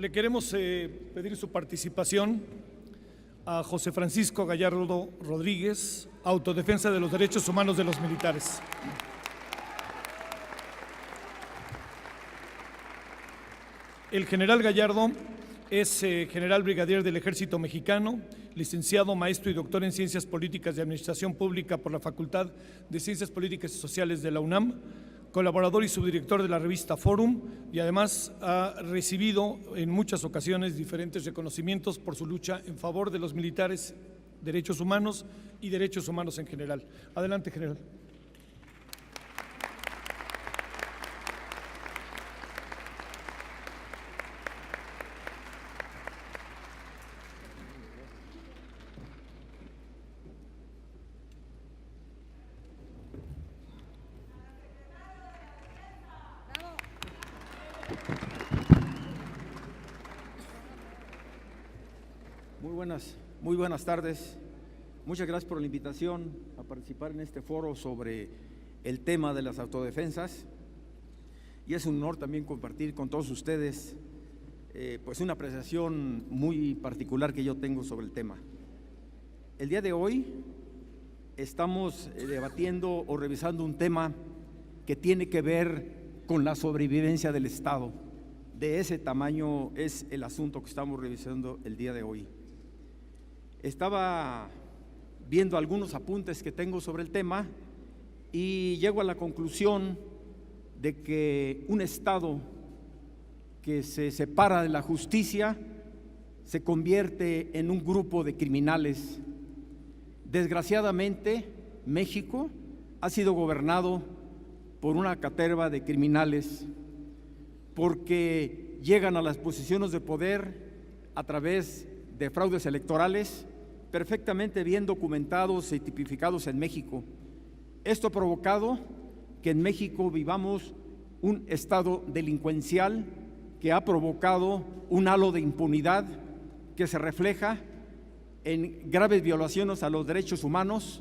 Le queremos pedir su participación a José Francisco Gallardo Rodríguez, Autodefensa de los Derechos Humanos de los Militares. El general Gallardo es general brigadier del Ejército Mexicano, licenciado, maestro y doctor en Ciencias Políticas y Administración Pública por la Facultad de Ciencias Políticas y Sociales de la UNAM, colaborador y subdirector de la revista Fórum, y además ha recibido en muchas ocasiones diferentes reconocimientos por su lucha en favor de los militares, derechos humanos y derechos humanos en general. Adelante, general. Muy buenas tardes. Muchas gracias por la invitación a participar en este foro sobre el tema de las autodefensas. Y es un honor también compartir con todos ustedes pues una apreciación muy particular que yo tengo sobre el tema. El día de hoy estamos debatiendo o revisando un tema que tiene que ver con la sobrevivencia del Estado. De ese tamaño es el asunto que estamos revisando el día de hoy. Estaba viendo algunos apuntes que tengo sobre el tema y llego a la conclusión de que un Estado que se separa de la justicia se convierte en un grupo de criminales. Desgraciadamente, México ha sido gobernado por una caterva de criminales porque llegan a las posiciones de poder a través de fraudes electorales perfectamente bien documentados y tipificados en México. Esto ha provocado que en México vivamos un estado delincuencial que ha provocado un halo de impunidad que se refleja en graves violaciones a los derechos humanos,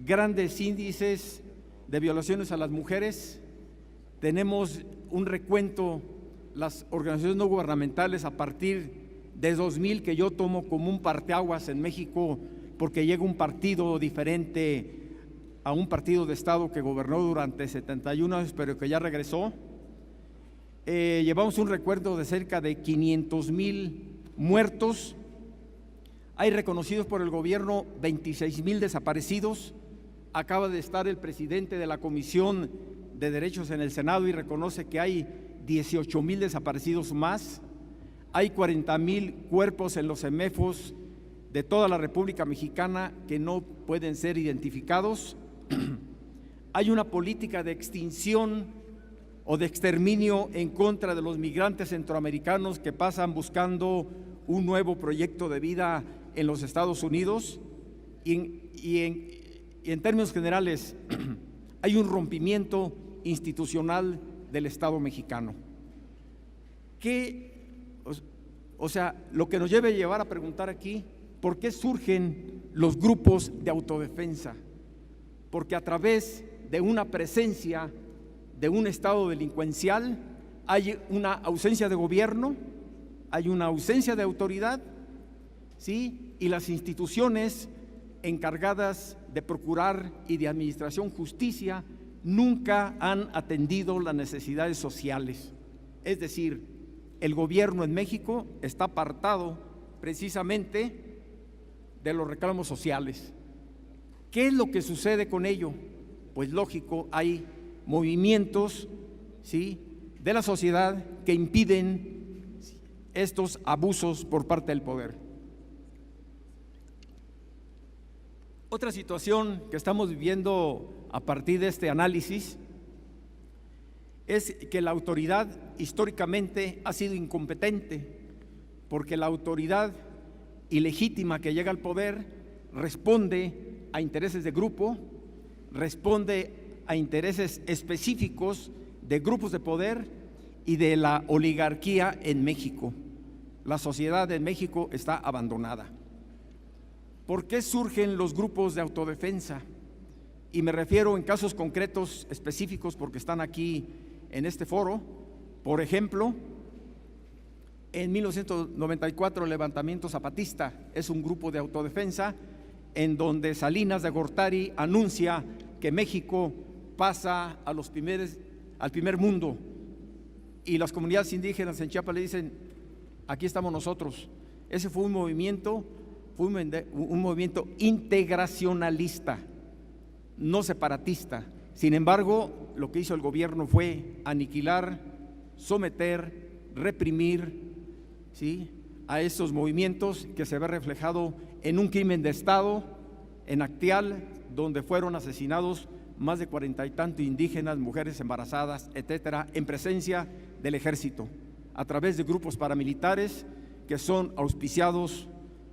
grandes índices de violaciones a las mujeres. Tenemos un recuento, las organizaciones no gubernamentales a partir de 2000, que yo tomo como un parteaguas en México, porque llega un partido diferente a un partido de Estado que gobernó durante 71 años, pero que ya regresó. Llevamos un recuerdo de cerca de 500,000 muertos. Hay reconocidos por el gobierno 26,000 desaparecidos. Acaba de estar el presidente de la Comisión de Derechos en el Senado y reconoce que hay 18,000 desaparecidos más. Hay 40,000 cuerpos en los CEMEFOS de toda la República Mexicana que no pueden ser identificados. Hay una política de extinción o de exterminio en contra de los migrantes centroamericanos que pasan buscando un nuevo proyecto de vida en los Estados Unidos. Y en términos generales, hay un rompimiento institucional del Estado mexicano. Lo que nos debe llevar a preguntar aquí, ¿por qué surgen los grupos de autodefensa? Porque a través de una presencia de un estado delincuencial hay una ausencia de gobierno, hay una ausencia de autoridad, ¿sí? Y las instituciones encargadas de procurar y de administración justicia nunca han atendido las necesidades sociales. Es decir, el gobierno en México está apartado precisamente de los reclamos sociales. ¿Qué es lo que sucede con ello? Pues lógico, hay movimientos, ¿sí?, de la sociedad que impiden estos abusos por parte del poder. Otra situación que estamos viviendo a partir de este análisis es que la autoridad históricamente ha sido incompetente, porque la autoridad ilegítima que llega al poder responde a intereses de grupo, responde a intereses específicos de grupos de poder y de la oligarquía en México. La sociedad en México está abandonada. ¿Por qué surgen los grupos de autodefensa? Y me refiero en casos concretos específicos porque están aquí en este foro. Por ejemplo, En 1994, el levantamiento zapatista es un grupo de autodefensa en donde Salinas de Gortari anuncia que México pasa al primer mundo, y las comunidades indígenas en Chiapas le dicen: aquí estamos nosotros. Ese fue un movimiento integracionalista, no separatista. Sin embargo, lo que hizo el gobierno fue aniquilar, someter, reprimir, ¿sí?, a estos movimientos, que se ve reflejado en un crimen de Estado en Acteal, donde fueron asesinados más de 40 y tantos indígenas, mujeres embarazadas, etcétera, en presencia del ejército, a través de grupos paramilitares que son auspiciados,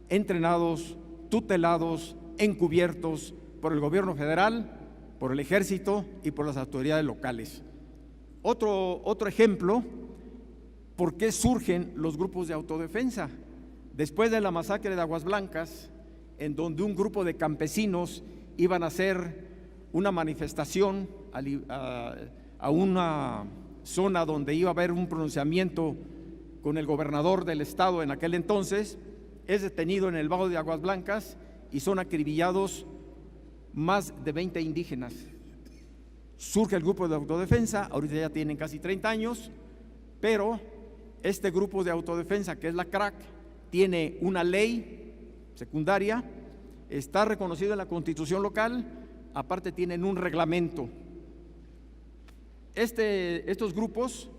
entrenados, tutelados, encubiertos por el gobierno federal, por el ejército y por las autoridades locales. Otro ejemplo, ¿por qué surgen los grupos de autodefensa? Después de la masacre de Aguas Blancas, en donde un grupo de campesinos iban a hacer una manifestación a una zona donde iba a haber un pronunciamiento con el gobernador del estado en aquel entonces, es detenido en el Bajo de Aguas Blancas y son acribillados más de 20 indígenas. Surge el grupo de autodefensa, ahorita ya tienen casi 30 años, pero este grupo de autodefensa, que es la CRAC, tiene una ley secundaria, está reconocido en la Constitución local, aparte tienen un reglamento. Estos grupos,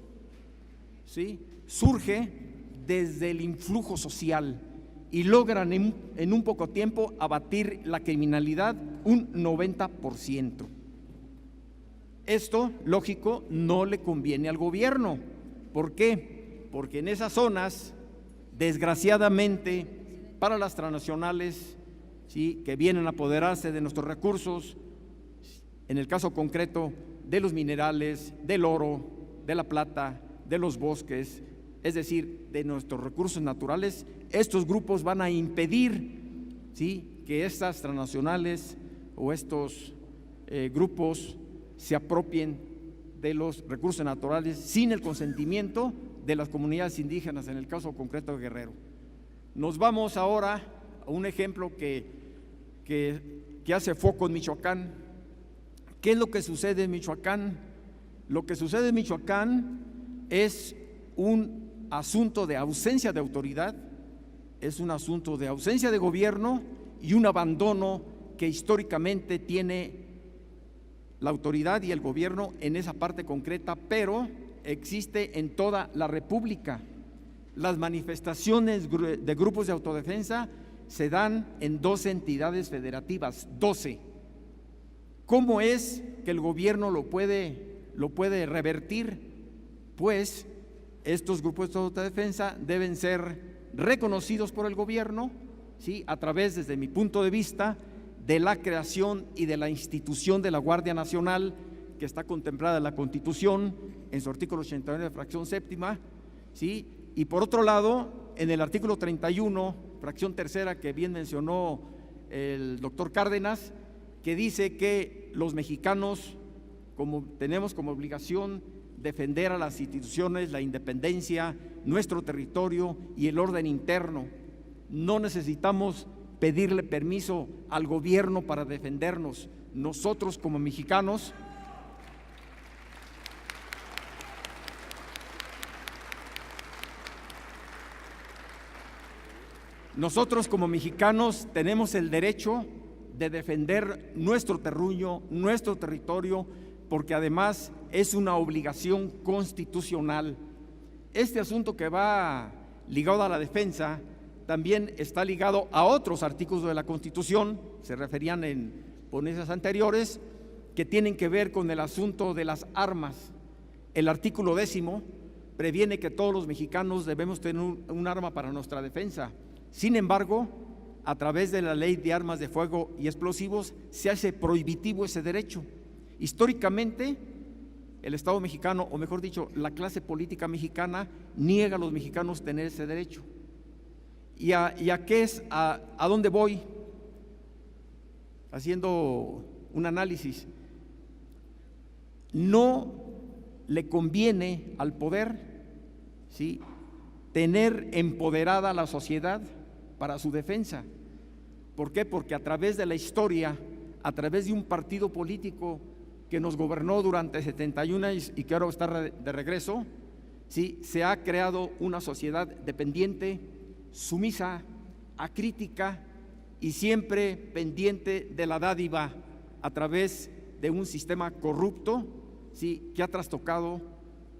¿sí?, surge desde el influjo social y logran en un poco tiempo abatir la criminalidad un 90%. Esto, lógico, no le conviene al gobierno. ¿Por qué? Porque en esas zonas, desgraciadamente, para las transnacionales, ¿sí?, que vienen a apoderarse de nuestros recursos, en el caso concreto de los minerales, del oro, de la plata, de los bosques, es decir, de nuestros recursos naturales, estos grupos van a impedir, ¿sí?, que estas transnacionales o estos grupos se apropien de los recursos naturales sin el consentimiento de las comunidades indígenas, en el caso concreto de Guerrero. Nos vamos ahora a un ejemplo que hace foco en Michoacán. ¿Qué es lo que sucede en Michoacán? Lo que sucede en Michoacán es un asunto de ausencia de autoridad, es un asunto de ausencia de gobierno y un abandono que históricamente tiene la autoridad y el gobierno en esa parte concreta, pero existe en toda la República. Las manifestaciones de grupos de autodefensa se dan en 12 entidades federativas, 12. ¿Cómo es que el gobierno lo puede revertir? Pues estos grupos de autodefensa deben ser reconocidos por el gobierno, ¿sí?, a través, desde mi punto de vista, de la creación y de la institución de la Guardia Nacional, que está contemplada en la Constitución, en su artículo 89, fracción séptima, ¿sí? Y por otro lado, en el artículo 31, fracción tercera, que bien mencionó el doctor Cárdenas, que dice que los mexicanos tenemos como obligación defender a las instituciones, la independencia, nuestro territorio y el orden interno. No necesitamos pedirle permiso al gobierno para defendernos. Nosotros como mexicanos tenemos el derecho de defender nuestro terruño, nuestro territorio, porque además es una obligación constitucional. Este asunto que va ligado a la defensa también está ligado a otros artículos de la Constitución, se referían en ponencias anteriores, que tienen que ver con el asunto de las armas. El artículo 10 previene que todos los mexicanos debemos tener un arma para nuestra defensa. Sin embargo, a través de la Ley de Armas de Fuego y Explosivos se hace prohibitivo ese derecho. Históricamente, el Estado mexicano, o mejor dicho, la clase política mexicana, niega a los mexicanos tener ese derecho. ¿Y a dónde voy? Haciendo un análisis. No le conviene al poder, ¿sí?, tener empoderada a la sociedad para su defensa. ¿Por qué? Porque a través de la historia, a través de un partido político que nos gobernó durante 71 años y que ahora está de regreso, ¿sí?, se ha creado una sociedad dependiente, sumisa, acrítica y siempre pendiente de la dádiva a través de un sistema corrupto, ¿sí?, que ha trastocado,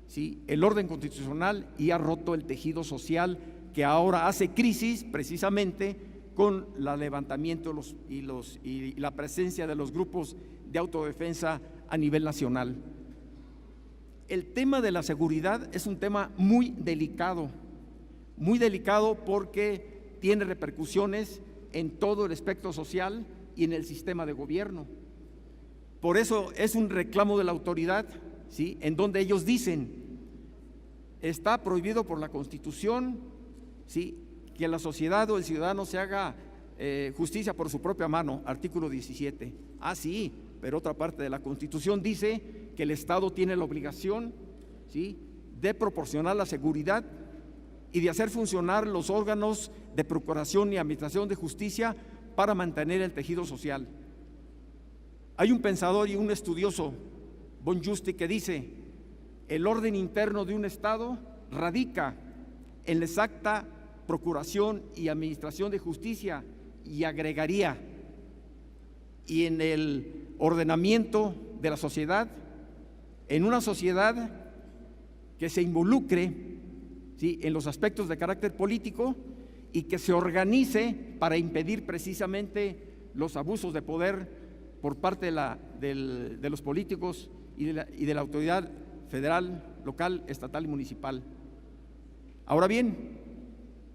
¿sí?, el orden constitucional y ha roto el tejido social, que ahora hace crisis precisamente con el levantamiento y la presencia de los grupos de autodefensa a nivel nacional. El tema de la seguridad es un tema muy delicado porque tiene repercusiones en todo el espectro social y en el sistema de gobierno. Por eso es un reclamo de la autoridad, ¿sí?, en donde ellos dicen: está prohibido por la Constitución, ¿sí?, que la sociedad o el ciudadano se haga justicia por su propia mano, artículo 17. Ah, sí, pero otra parte de la Constitución dice que el Estado tiene la obligación, ¿sí?, de proporcionar la seguridad y de hacer funcionar los órganos de procuración y administración de justicia para mantener el tejido social. Hay un pensador y un estudioso, Von Juste, que dice: el orden interno de un Estado radica en la exacta procuración y administración de justicia, y agregaría, y en el ordenamiento de la sociedad, en una sociedad que se involucre, ¿sí?, en los aspectos de carácter político y que se organice para impedir precisamente los abusos de poder por parte de los políticos y de la autoridad federal, local, estatal y municipal. Ahora bien,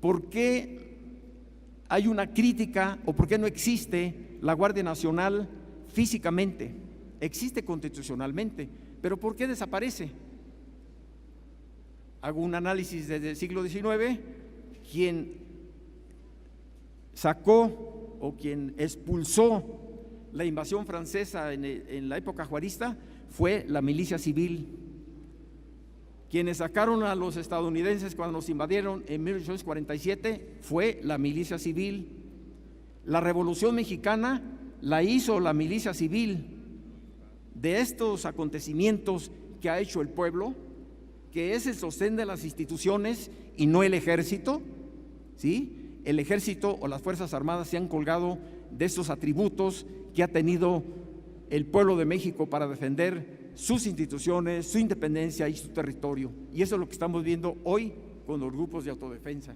¿por qué hay una crítica o por qué no existe la Guardia Nacional físicamente? Existe constitucionalmente, pero ¿por qué desaparece? Hago un análisis desde el siglo XIX. Quien sacó o quien expulsó la invasión francesa en la época juarista fue la milicia civil. Quienes sacaron a los estadounidenses cuando nos invadieron en 1847 fue la milicia civil. La Revolución Mexicana la hizo la milicia civil. De estos acontecimientos que ha hecho el pueblo, que es el sostén de las instituciones y no el ejército, ¿sí?, el ejército o las Fuerzas Armadas se han colgado de estos atributos que ha tenido el pueblo de México para defender sus instituciones, su independencia y su territorio. Y eso es lo que estamos viendo hoy con los grupos de autodefensa.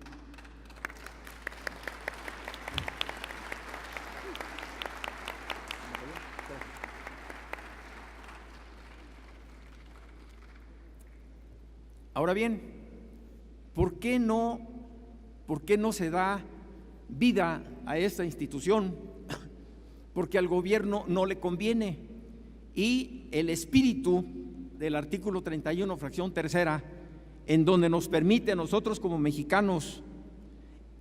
Ahora bien, ¿por qué no se da vida a esta institución? Porque al gobierno no le conviene. Y el espíritu del artículo 31, fracción tercera, en donde nos permite a nosotros como mexicanos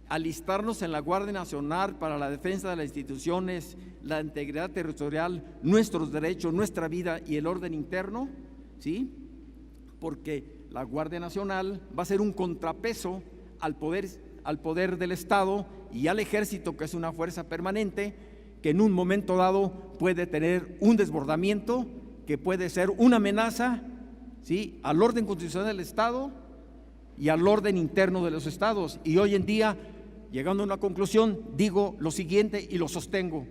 alistarnos en la Guardia Nacional para la defensa de las instituciones, la integridad territorial, nuestros derechos, nuestra vida y el orden interno, ¿sí?, porque la Guardia Nacional va a ser un contrapeso al poder del Estado y al ejército, que es una fuerza permanente, que en un momento dado puede tener un desbordamiento, que puede ser una amenaza, ¿sí?, al orden constitucional del Estado y al orden interno de los estados. Y hoy en día, llegando a una conclusión, digo lo siguiente y lo sostengo: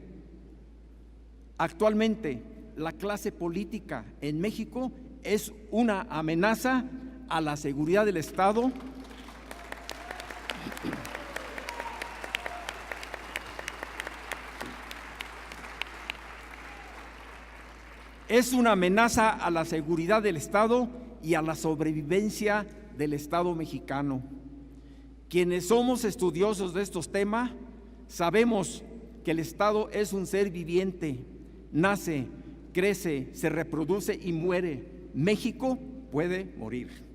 actualmente la clase política en México es una amenaza a la seguridad del Estado, es una amenaza a la seguridad del Estado y a la sobrevivencia del Estado mexicano. Quienes somos estudiosos de estos temas sabemos que el Estado es un ser viviente, nace, crece, se reproduce y muere. México puede morir.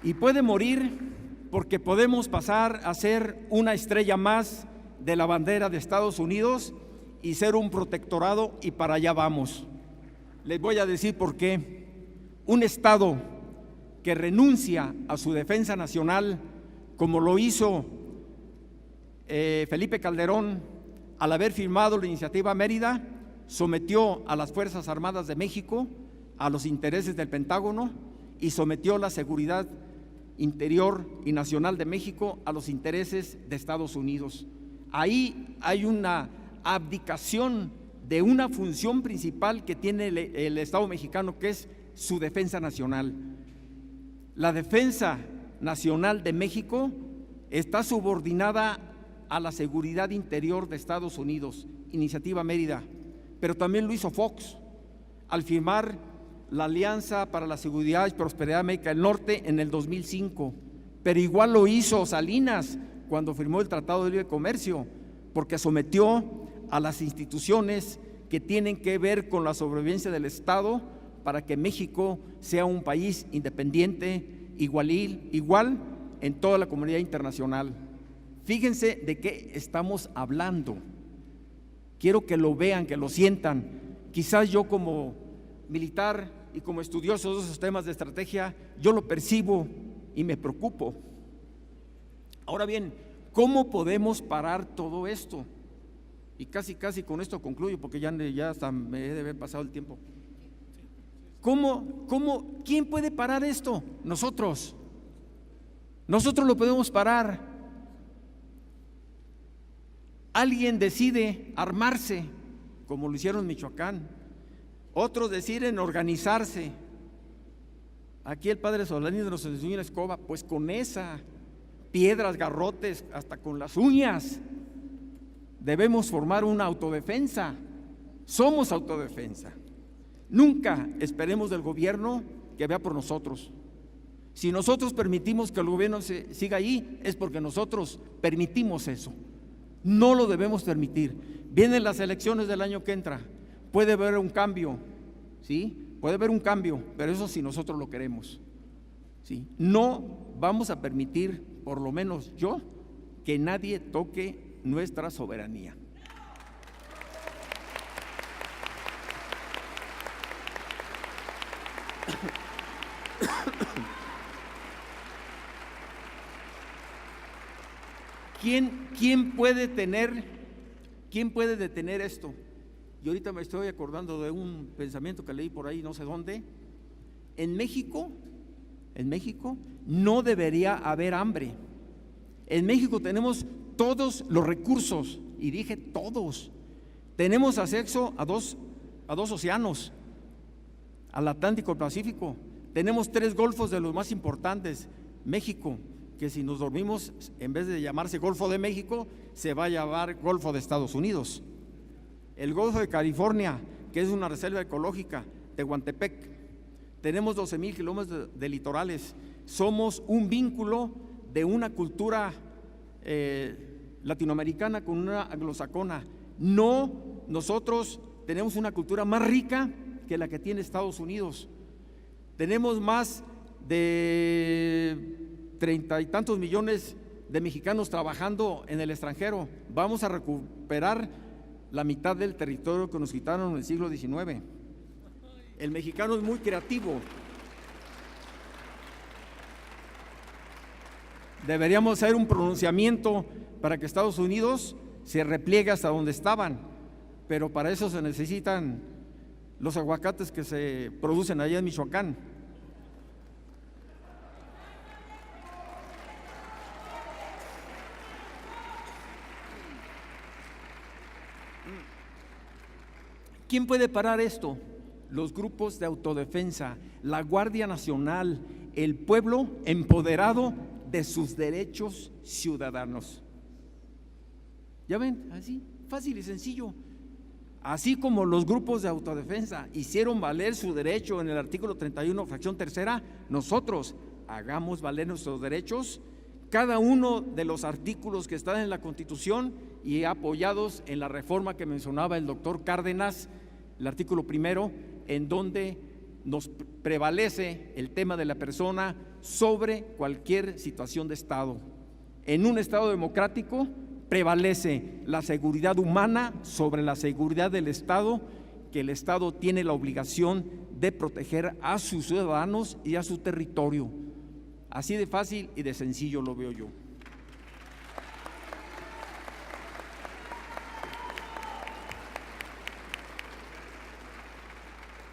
Y puede morir porque podemos pasar a ser una estrella más de la bandera de Estados Unidos y ser un protectorado, y para allá vamos. Les voy a decir por qué. Un Estado que renuncia a su defensa nacional, como lo hizo Felipe Calderón al haber firmado la iniciativa Mérida, sometió a las Fuerzas Armadas de México a los intereses del Pentágono y sometió la seguridad interior y nacional de México a los intereses de Estados Unidos. Ahí hay una abdicación de una función principal que tiene el Estado mexicano, que es su defensa nacional. La defensa nacional de México está subordinada a la seguridad interior de Estados Unidos, iniciativa Mérida, pero también lo hizo Fox al firmar la Alianza para la Seguridad y Prosperidad de América del Norte en el 2005, pero igual lo hizo Salinas cuando firmó el Tratado de Libre Comercio, porque sometió a las instituciones que tienen que ver con la sobrevivencia del Estado para que México sea un país independiente, igual en toda la comunidad internacional. Fíjense de qué estamos hablando. Quiero que lo vean, que lo sientan. Quizás yo como militar y como estudioso de esos temas de estrategia, yo lo percibo y me preocupo. Ahora bien, ¿cómo podemos parar todo esto? Y casi con esto concluyo, porque ya hasta me he de haber pasado el tiempo. ¿Quién puede parar esto? Nosotros lo podemos parar. Alguien decide armarse, como lo hicieron en Michoacán. Otros deciden organizarse. Aquí el padre Solanino nos enseñó una escoba, pues con esa, piedras, garrotes, hasta con las uñas. Debemos formar una autodefensa. Somos autodefensa. Nunca esperemos del gobierno que vea por nosotros. Si nosotros permitimos que el gobierno siga ahí, es porque nosotros permitimos eso. No lo debemos permitir. Vienen las elecciones del año que entra. Puede haber un cambio, ¿sí? Puede haber un cambio, pero eso si nosotros lo queremos, ¿sí? No vamos a permitir, por lo menos yo, que nadie toque nuestra soberanía. ¿Quién puede detener esto? Y ahorita me estoy acordando de un pensamiento que leí por ahí, no sé dónde. En México no debería haber hambre. En México tenemos todos los recursos, y dije todos. Tenemos acceso a dos océanos, al Atlántico y al Pacífico. Tenemos 3 golfos de los más importantes. México, que si nos dormimos, en vez de llamarse Golfo de México, se va a llamar Golfo de Estados Unidos. El Golfo de California, que es una reserva ecológica, Tehuantepec. Tenemos 12,000 kilómetros de litorales. Somos un vínculo de una cultura latinoamericana con una anglosajona. Nosotros tenemos una cultura más rica que la que tiene Estados Unidos. Tenemos más de 30 y tantos millones de mexicanos trabajando en el extranjero. Vamos a recuperar la mitad del territorio que nos quitaron en el siglo XIX. El mexicano es muy creativo. Deberíamos hacer un pronunciamiento para que Estados Unidos se repliegue hasta donde estaban, pero para eso se necesitan los aguacates que se producen allá en Michoacán. ¿Quién puede parar esto? Los grupos de autodefensa, la Guardia Nacional, el pueblo empoderado de sus derechos ciudadanos. ¿Ya ven? Así, fácil y sencillo. Así como los grupos de autodefensa hicieron valer su derecho en el artículo 31, fracción tercera, nosotros hagamos valer nuestros derechos, cada uno de los artículos que están en la Constitución y apoyados en la reforma que mencionaba el doctor Cárdenas, el artículo 1, en donde nos prevalece el tema de la persona sobre cualquier situación de Estado. En un Estado democrático prevalece la seguridad humana sobre la seguridad del Estado, que el Estado tiene la obligación de proteger a sus ciudadanos y a su territorio. Así de fácil y de sencillo lo veo yo.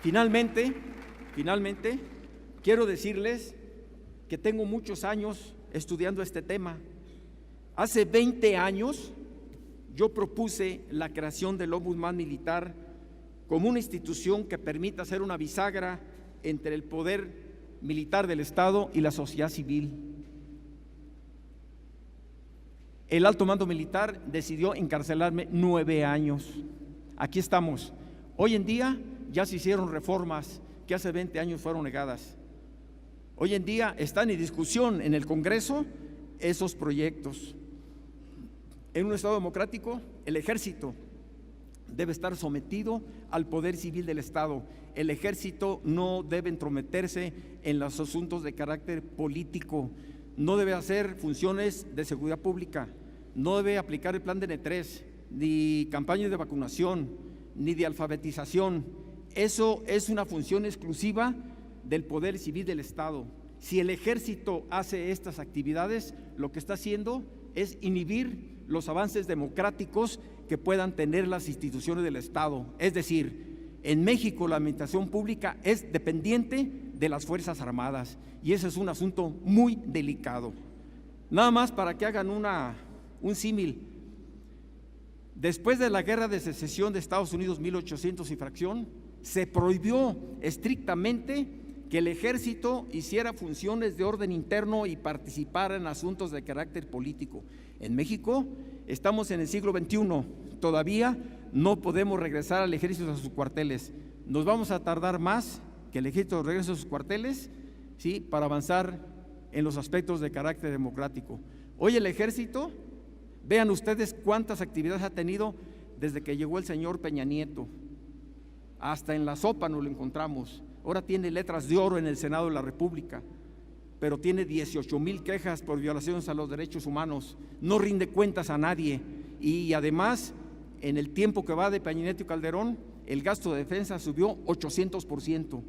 Finalmente, quiero decirles que tengo muchos años estudiando este tema. Hace 20 años yo propuse la creación del Ombudsman Militar como una institución que permita ser una bisagra entre el poder militar del Estado y la sociedad civil. El alto mando militar decidió encarcelarme 9 años. Aquí estamos. Hoy en día ya se hicieron reformas que hace 20 años fueron negadas. Hoy en día están en discusión en el Congreso esos proyectos. En un Estado democrático, el Ejército debe estar sometido al poder civil del Estado. El Ejército no debe entrometerse en los asuntos de carácter político, no debe hacer funciones de seguridad pública, no debe aplicar el plan de N3, ni campañas de vacunación, ni de alfabetización. Eso es una función exclusiva del poder civil del Estado. Si el Ejército hace estas actividades, lo que está haciendo es inhibir los avances democráticos que puedan tener las instituciones del Estado. Es decir, en México la administración pública es dependiente de las Fuerzas Armadas y ese es un asunto muy delicado. Nada más para que hagan un símil. Después de la Guerra de Secesión de Estados Unidos, 1800 y fracción, se prohibió estrictamente que el Ejército hiciera funciones de orden interno y participara en asuntos de carácter político. En México estamos en el siglo XXI, todavía no podemos regresar al Ejército a sus cuarteles. Nos vamos a tardar más que el Ejército regrese a sus cuarteles, ¿sí?, para avanzar en los aspectos de carácter democrático. Hoy el Ejército, vean ustedes cuántas actividades ha tenido desde que llegó el señor Peña Nieto. Hasta en la sopa nos lo encontramos. Ahora tiene letras de oro en el Senado de la República, pero tiene 18,000 quejas por violaciones a los derechos humanos, no rinde cuentas a nadie y además en el tiempo que va de Peña Nieto y Calderón, el gasto de defensa subió 800%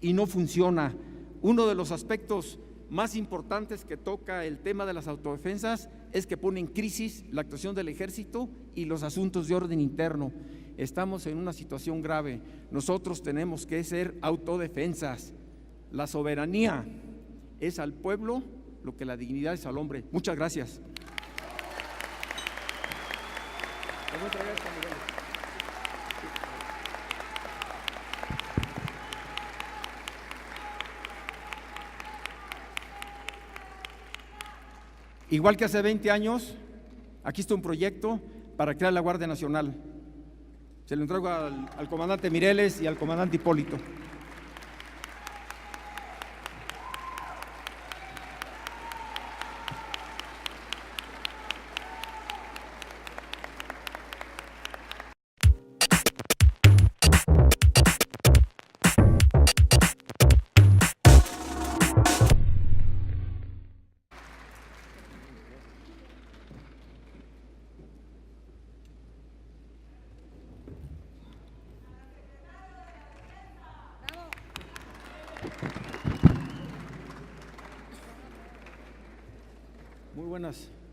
y no funciona. Uno de los aspectos más importantes que toca el tema de las autodefensas es que pone en crisis la actuación del Ejército y los asuntos de orden interno. Estamos en una situación grave. Nosotros tenemos que ser autodefensas. La soberanía es al pueblo lo que la dignidad es al hombre. Muchas gracias. Igual que hace 20 años, aquí está un proyecto para crear la Guardia Nacional. Se lo entrego al comandante Mireles y al comandante Hipólito.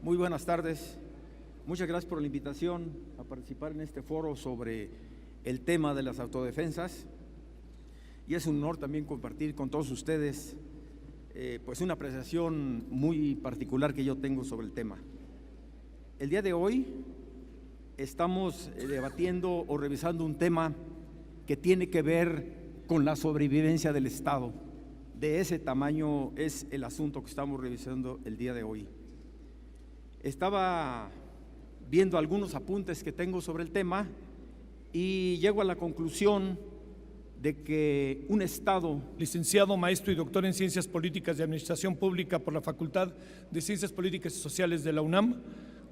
Muy buenas tardes. Muchas gracias por la invitación a participar en este foro sobre el tema de las autodefensas. Y es un honor también compartir con todos ustedes pues una apreciación muy particular que yo tengo sobre el tema. El día de hoy estamos debatiendo o revisando un tema que tiene que ver con la sobrevivencia del Estado. De ese tamaño es el asunto que estamos revisando el día de hoy. Estaba viendo algunos apuntes que tengo sobre el tema y llego a la conclusión de que un Estado… Licenciado, maestro y doctor en Ciencias Políticas y Administración Pública por la Facultad de Ciencias Políticas y Sociales de la UNAM,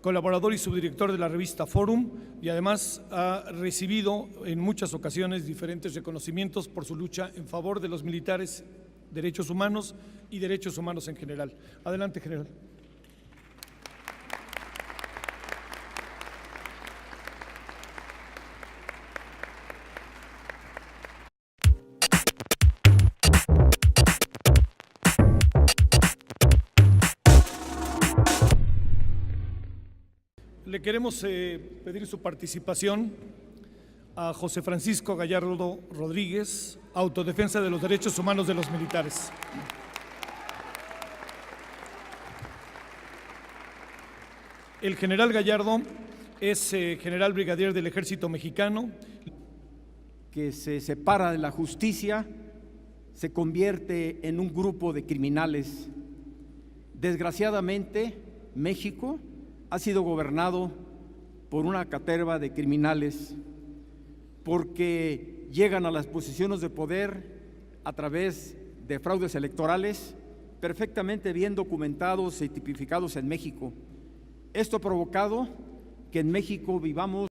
colaborador y subdirector de la revista Forum y además ha recibido en muchas ocasiones diferentes reconocimientos por su lucha en favor de los militares, derechos humanos y derechos humanos en general. Adelante, general. Le queremos pedir su participación a José Francisco Gallardo Rodríguez, Autodefensa de los Derechos Humanos de los Militares. El general Gallardo es general brigadier del Ejército Mexicano. Que se separa de la justicia, se convierte en un grupo de criminales. Desgraciadamente, México ha sido gobernado por una caterva de criminales porque llegan a las posiciones de poder a través de fraudes electorales perfectamente bien documentados y tipificados en México. Esto ha provocado que en México vivamos